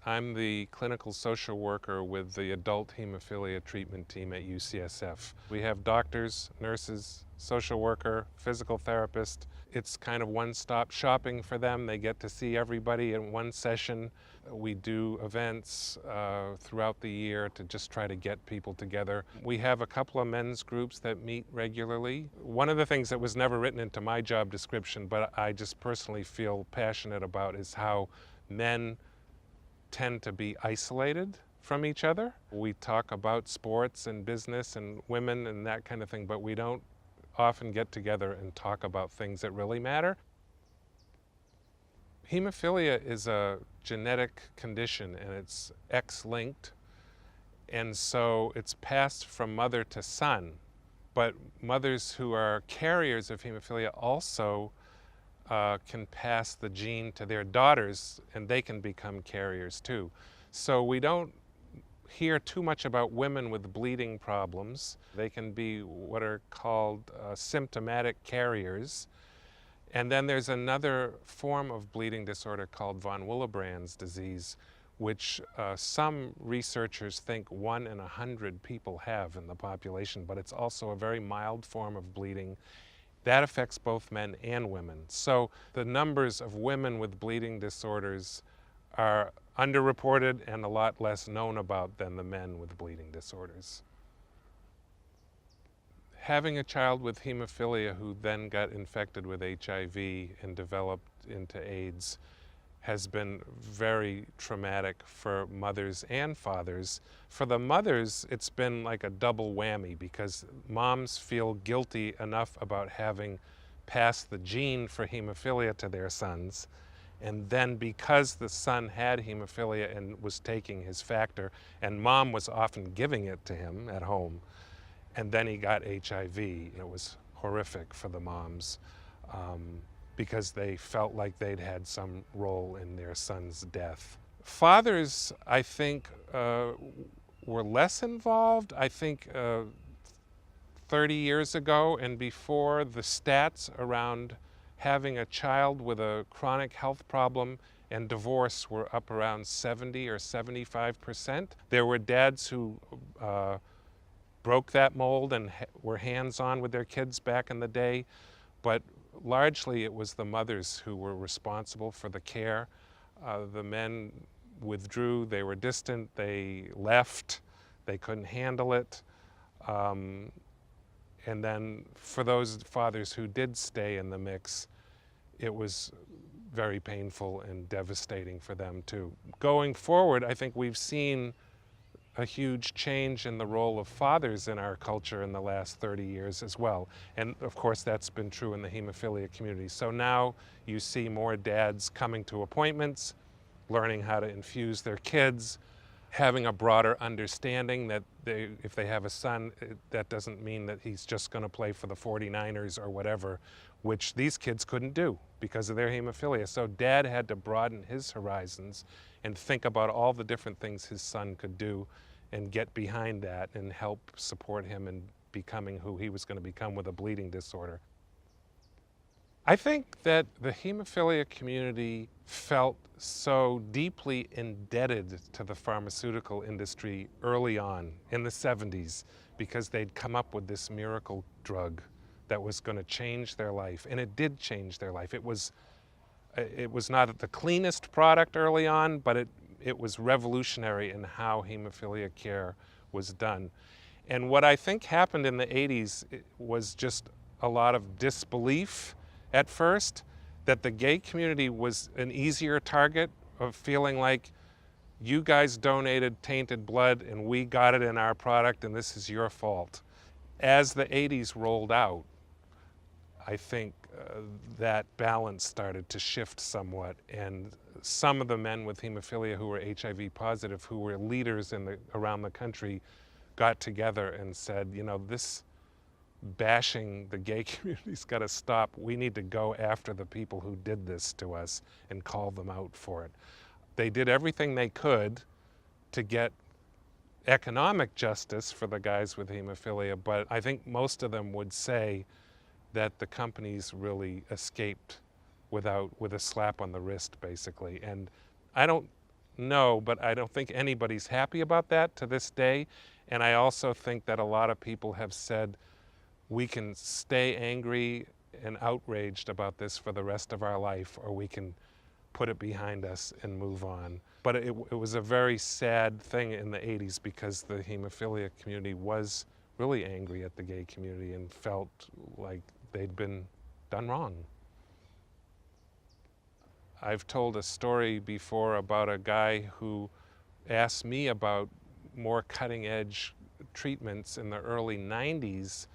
I'm the clinical social worker with the adult hemophilia treatment team at UCSF. We have doctors, nurses, social worker, physical therapist. It's kind of one-stop shopping for them. They get to see everybody in one session. We do events throughout the year to just try to get people together. We have a couple of men's groups that meet regularly. One of the things that was never written into my job description, but I just personally feel passionate about, is how men tend to be isolated from each other. We talk about sports and business and women and that kind of thing, but we don't often get together and talk about things that really matter. Hemophilia is a genetic condition and it's X-linked, and so it's passed from mother to son. But mothers who are carriers of hemophilia also can pass the gene to their daughters, and they can become carriers too. So we don't hear too much about women with bleeding problems. They can be what are called symptomatic carriers. And then there's another form of bleeding disorder called von Willebrand's disease, which some researchers think 1 in 100 people have in the population, but it's also a very mild form of bleeding. That affects both men and women. So the numbers of women with bleeding disorders are underreported and a lot less known about than the men with bleeding disorders. Having a child with hemophilia who then got infected with HIV and developed into AIDS has been very traumatic for mothers and fathers. For the mothers, it's been like a double whammy because moms feel guilty enough about having passed the gene for hemophilia to their sons. And then because the son had hemophilia and was taking his factor, and mom was often giving it to him at home, and then he got HIV, it was horrific for the moms. Because they felt like they'd had some role in their son's death. Fathers, I think, were less involved. I think 30 years ago and before, the stats around having a child with a chronic health problem and divorce were up around 70 or 75%. There were dads who broke that mold and were hands-on with their kids back in the day, but largely it was the mothers who were responsible for the care. The men withdrew, they were distant, they left, they couldn't handle it. And then for those fathers who did stay in the mix, it was very painful and devastating for them too. Going forward, I think we've seen a huge change in the role of fathers in our culture in the last 30 years as well. And of course that's been true in the hemophilia community. So now you see more dads coming to appointments, learning how to infuse their kids, having a broader understanding that if they have a son, that doesn't mean that he's just going to play for the 49ers or whatever, which these kids couldn't do because of their hemophilia. So dad had to broaden his horizons and think about all the different things his son could do and get behind that and help support him in becoming who he was going to become with a bleeding disorder. I think that the hemophilia community felt so deeply indebted to the pharmaceutical industry early on in the 70s because they'd come up with this miracle drug that was going to change their life, and it did change their life. It was not the cleanest product early on, but it was revolutionary in how hemophilia care was done. And what I think happened in the 80s was just a lot of disbelief at first, that the gay community was an easier target of feeling like, you guys donated tainted blood and we got it in our product and this is your fault. As the 80s rolled out, I think that balance started to shift somewhat, and some of the men with hemophilia who were HIV positive, who were leaders around the country, got together and said, you know, this bashing the gay community's got to stop. We need to go after the people who did this to us and call them out for it. They did everything they could to get economic justice for the guys with hemophilia, but I think most of them would say that the companies really escaped with a slap on the wrist, basically. And I don't No, but I don't think anybody's happy about that to this day. And I also think that a lot of people have said we can stay angry and outraged about this for the rest of our life, or we can put it behind us and move on. But it was a very sad thing in the 80s because the hemophilia community was really angry at the gay community and felt like they'd been done wrong. I've told a story before about a guy who asked me about more cutting-edge treatments in the early 90s,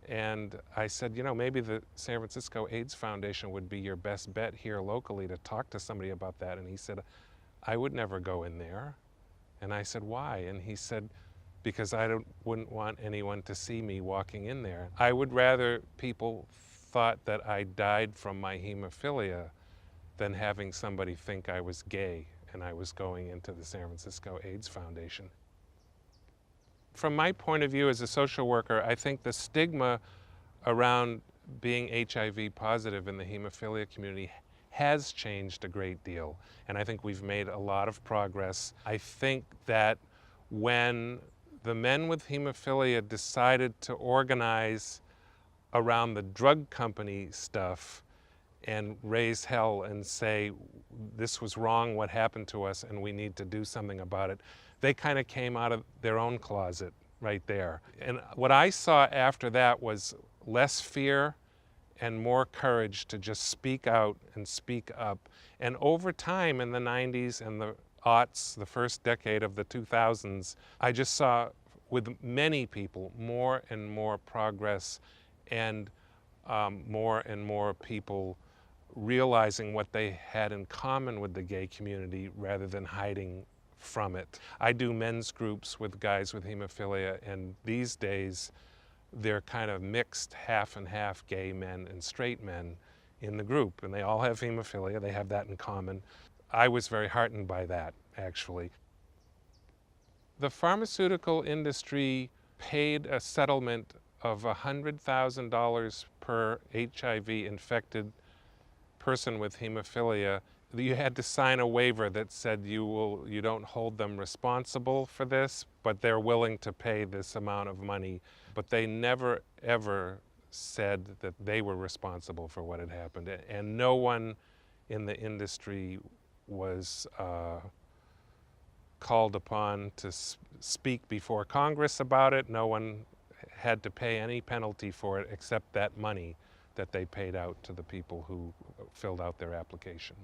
and I said, you know, maybe the San Francisco AIDS Foundation would be your best bet here locally to talk to somebody about that. And he said, I would never go in there. And I said, why? And he said, because I wouldn't want anyone to see me walking in there. I would rather people thought that I died from my hemophilia than having somebody think I was gay and I was going into the San Francisco AIDS Foundation. From my point of view as a social worker, I think the stigma around being HIV positive in the hemophilia community has changed a great deal, and I think we've made a lot of progress. I think that when the men with hemophilia decided to organize around the drug company stuff and raise hell and say, this was wrong, what happened to us, and we need to do something about it, they kind of came out of their own closet right there. And what I saw after that was less fear and more courage to just speak out and speak up. And over time in the 90s and the aughts, the first decade of the 2000s, I just saw with many people more and more progress and more people realizing what they had in common with the gay community rather than hiding from it. I do men's groups with guys with hemophilia, and these days they're kind of mixed, half and half gay men and straight men in the group, and they all have hemophilia, they have that in common. I was very heartened by that, actually. The pharmaceutical industry paid a settlement of $100,000 per HIV-infected person with hemophilia. You had to sign a waiver that said you don't hold them responsible for this, but they're willing to pay this amount of money. But they never, ever said that they were responsible for what had happened. And no one in the industry was called upon to speak before Congress about it. No one had to pay any penalty for it except that money that they paid out to the people who filled out their application.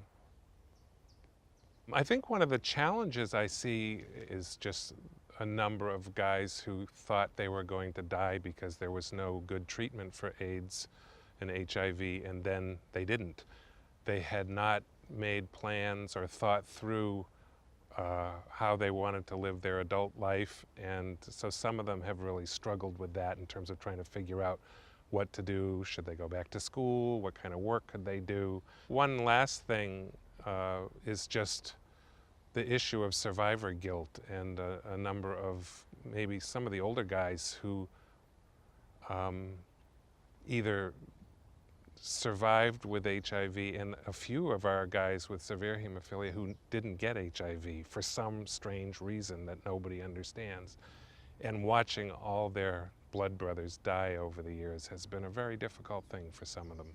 I think one of the challenges I see is just a number of guys who thought they were going to die because there was no good treatment for AIDS and HIV, and then they didn't. They had not made plans or thought through how they wanted to live their adult life, and so some of them have really struggled with that in terms of trying to figure out what to do. Should they go back to school? What kind of work could they do? One last thing is just the issue of survivor guilt, and a number of maybe some of the older guys who either survived with HIV, and a few of our guys with severe hemophilia who didn't get HIV for some strange reason that nobody understands. And watching all their blood brothers die over the years has been a very difficult thing for some of them.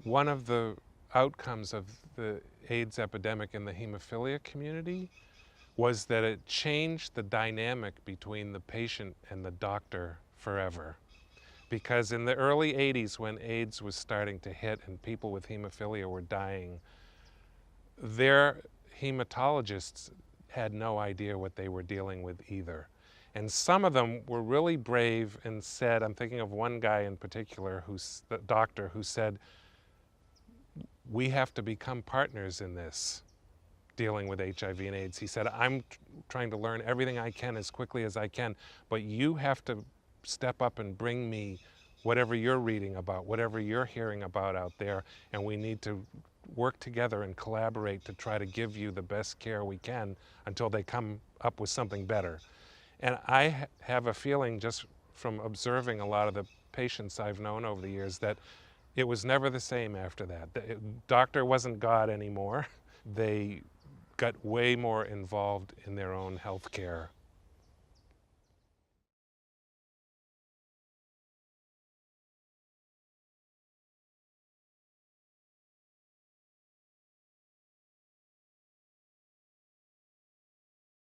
One of the outcomes of the AIDS epidemic in the hemophilia community was that it changed the dynamic between the patient and the doctor forever. Because in the early 80s, when AIDS was starting to hit and people with hemophilia were dying, their hematologists had no idea what they were dealing with either. And some of them were really brave and said, I'm thinking of one guy in particular, the doctor, who said, we have to become partners in this, dealing with HIV and AIDS. He said, I'm trying to learn everything I can as quickly as I can, but you have to step up and bring me whatever you're reading about, whatever you're hearing about out there, and we need to work together and collaborate to try to give you the best care we can until they come up with something better. And I have a feeling, just from observing a lot of the patients I've known over the years, that it was never the same after that. The doctor wasn't God anymore they got way more involved in their own health care